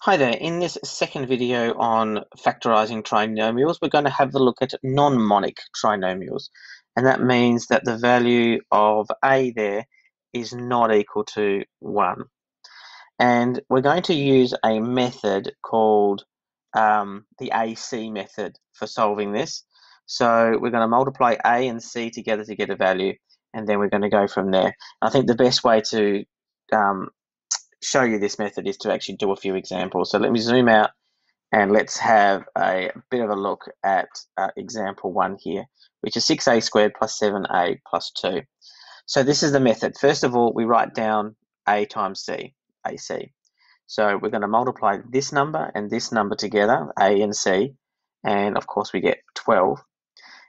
Hi there. In this second video on factorizing trinomials, we're going to have a look at non-monic trinomials. And that means that the value of a there is not equal to 1. And we're going to use a method called the AC method for solving this. So we're going to multiply a and c together to get a value, and then we're going to go from there. I think the best way to show you this method is to actually do a few examples. So let me zoom out and let's have a bit of a look at example 1 here, which is 6a squared plus 7a plus 2. So this is the method. First of all, we write down a times c, ac. So we're going to multiply this number and this number together, a and c, and of course we get 12.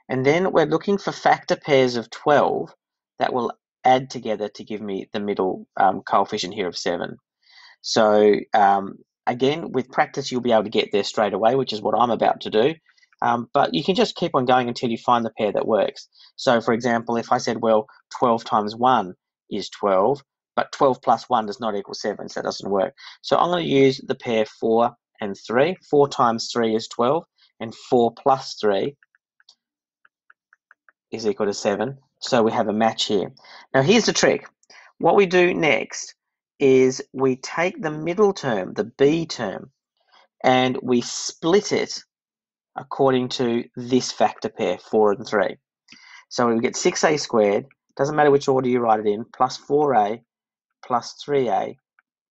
And then we're looking for factor pairs of 12 that will add together to give me the middle coefficient here of 7. So again, with practice, you'll be able to get there straight away, which is what I'm about to do. But you can just keep on going until you find the pair that works. So for example, if I said, well, 12 times 1 is 12, but 12 plus 1 does not equal 7, so that doesn't work. So I'm going to use the pair 4 and 3. 4 times 3 is 12, and 4 plus 3 is equal to 7. So we have a match here. Now here's the trick. What we do next is we take the middle term, the b term, and we split it according to this factor pair, 4 and 3. So we get 6a squared, doesn't matter which order you write it in, plus 4a plus 3a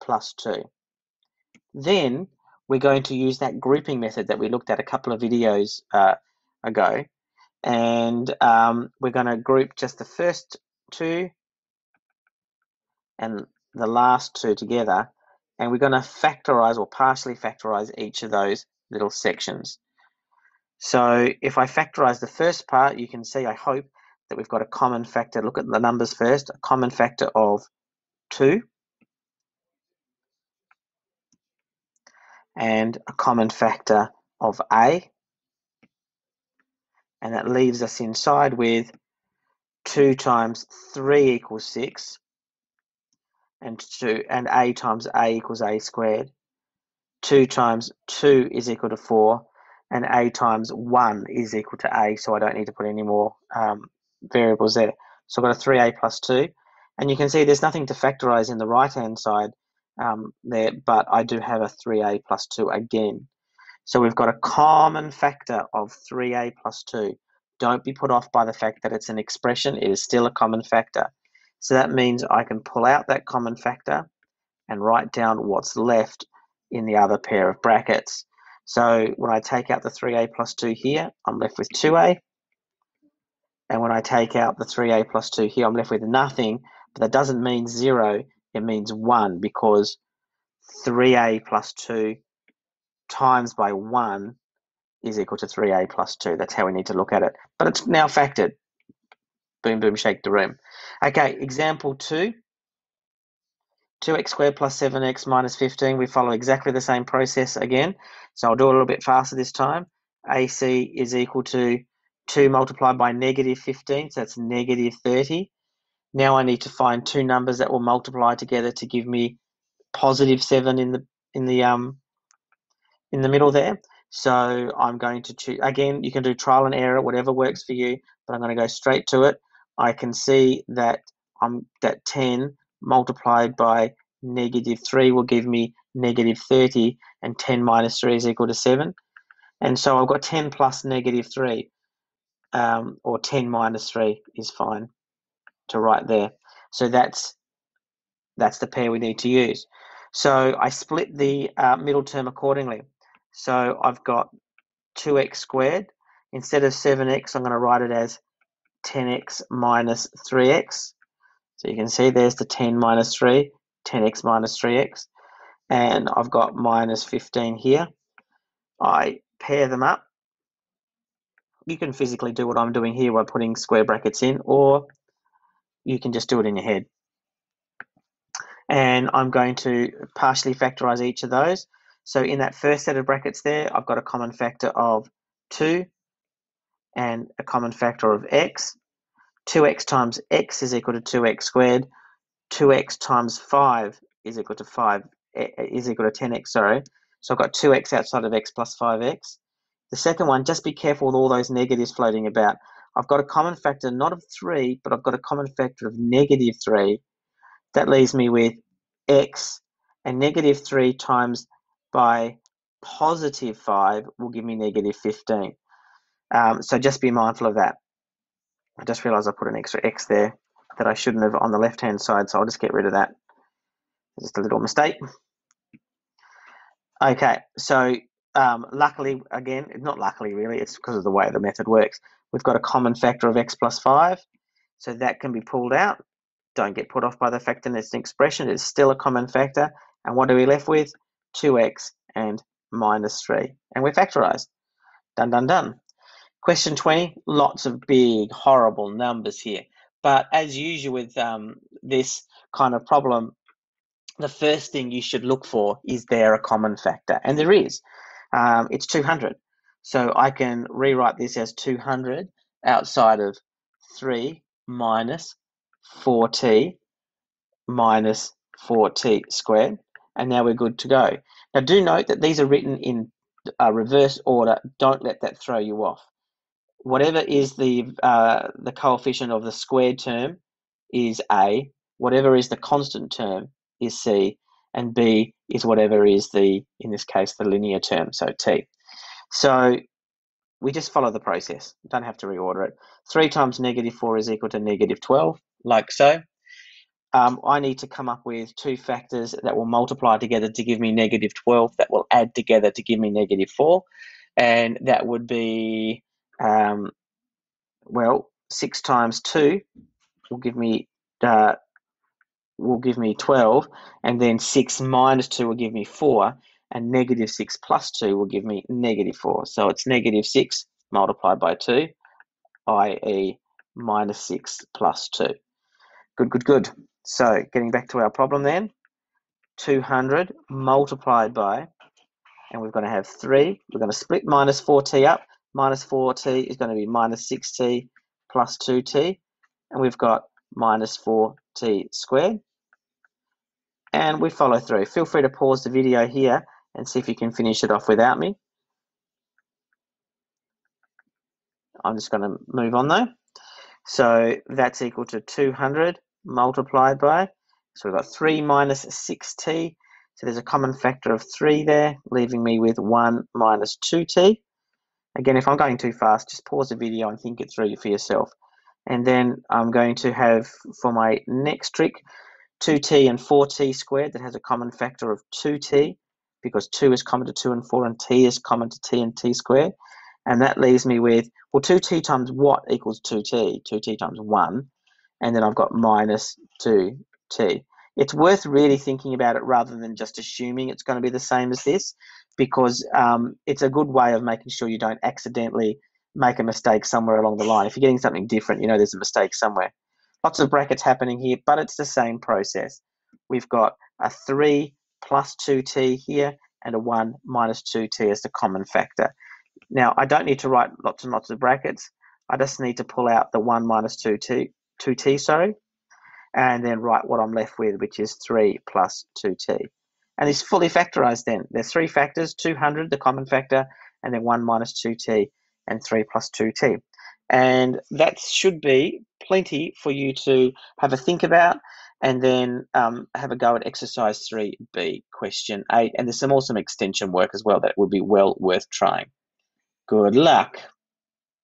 plus 2. Then we're going to use that grouping method that we looked at a couple of videos ago, and we're going to group just the first two and the last two together, and we're going to factorize or partially factorize each of those little sections. So if I factorize the first part, you can see, I hope, that we've got a common factor. Look at the numbers first. A common factor of 2 and a common factor of a, and that leaves us inside with 2 times 3 equals 6, and a times a equals a squared. 2 times 2 is equal to 4, and a times 1 is equal to a, so I don't need to put any more variables there. So I've got a 3a plus 2, and you can see there's nothing to factorize in the right-hand side there, but I do have a 3a plus 2 again. So we've got a common factor of 3a plus 2. Don't be put off by the fact that it's an expression. It is still a common factor. So that means I can pull out that common factor and write down what's left in the other pair of brackets. So when I take out the 3a plus 2 here, I'm left with 2a. And when I take out the 3a plus 2 here, I'm left with nothing. But that doesn't mean 0, it means 1, because 3a plus 2 times by 1 is equal to 3a plus 2. That's how we need to look at it. But it's now factored. Boom, boom, shake the room. Okay, example 2. 2x squared plus 7x minus 15. We follow exactly the same process again. So I'll do it a little bit faster this time. AC is equal to 2 multiplied by negative 15, so that's negative 30. Now I need to find two numbers that will multiply together to give me positive 7 in the middle there. So I'm going to choose, again, you can do trial and error, whatever works for you, but I'm going to go straight to it. I can see that that 10 multiplied by negative 3 will give me negative 30, and 10 minus 3 is equal to 7. And so I've got 10 plus negative 3, or 10 minus 3 is fine to write there. So that's the pair we need to use. So I split the middle term accordingly. So I've got 2x squared. Instead of 7x, I'm going to write it as 10x minus 3x. So you can see there's the 10 minus 3, 10x minus 3x. And I've got minus 15 here. I pair them up. You can physically do what I'm doing here by putting square brackets in, or you can just do it in your head. And I'm going to partially factorize each of those. So in that first set of brackets there, I've got a common factor of 2 and a common factor of x. 2x times x is equal to 2x squared. 2x times 5 is equal to 10x, sorry. So I've got 2x outside of x plus 5x. The second one, just be careful with all those negatives floating about. I've got a common factor not of 3, but I've got a common factor of negative 3. That leaves me with x, and negative 3 times by positive 5 will give me negative 15. So just be mindful of that. I just realized I put an extra x there that I shouldn't have on the left-hand side, so I'll just get rid of that. Just a little mistake. Okay, so luckily, again, not luckily really, it's because of the way the method works. We've got a common factor of x plus 5, so that can be pulled out. Don't get put off by the fact that it's an expression. It's still a common factor. And what are we left with? 2x and minus 3. And we're factorized. Done, done, done. Question 20, lots of big, horrible numbers here. But as usual with this kind of problem, the first thing you should look for is there a common factor? And there is. It's 200. So I can rewrite this as 200 outside of 3 minus 4t minus 4t squared. And now we're good to go. Now do note that these are written in reverse order. Don't let that throw you off. Whatever is the coefficient of the squared term is A. Whatever is the constant term is C. And B is whatever is the, in this case, the linear term, so T. So we just follow the process. Don't have to reorder it. 3 times negative 4 is equal to negative 12, like so. I need to come up with two factors that will multiply together to give me negative 12, that will add together to give me negative 4. And that would be, well, 6 times 2 will give me 12, and then 6 minus 2 will give me 4, and negative 6 plus 2 will give me negative 4. So it's negative 6 multiplied by 2, i.e. minus 6 plus 2. Good, good, good. So getting back to our problem then, 200 multiplied by, and we're going to have 3. We're going to split minus 4t up. Minus 4t is going to be minus 6t plus 2t. And we've got minus 4t squared. And we follow through. Feel free to pause the video here and see if you can finish it off without me. I'm just going to move on though. So that's equal to 200 multiplied by, so we've got 3 minus 6t. So there's a common factor of 3 there, leaving me with 1 minus 2t. Again, if I'm going too fast, just pause the video and think it through for yourself. And then I'm going to have, for my next trick, 2t and 4t squared that has a common factor of 2t, because 2 is common to 2 and 4, and t is common to t and t squared. And that leaves me with, well, 2t times what equals 2t? 2t times 1. And then I've got minus 2t. It's worth really thinking about it rather than just assuming it's going to be the same as this, because it's a good way of making sure you don't accidentally make a mistake somewhere along the line. If you're getting something different, you know there's a mistake somewhere. Lots of brackets happening here, but it's the same process. We've got a 3 plus 2t here and a 1 minus 2t as the common factor. Now, I don't need to write lots and lots of brackets. I just need to pull out the 1 minus 2t, and then write what I'm left with, which is 3 plus 2t. And it's fully factorized then. There's 3 factors, 200, the common factor, and then 1 minus 2t, and 3 plus 2t. And that should be plenty for you to have a think about, and then have a go at exercise 3b, question 8. And there's some awesome extension work as well that would be well worth trying. Good luck.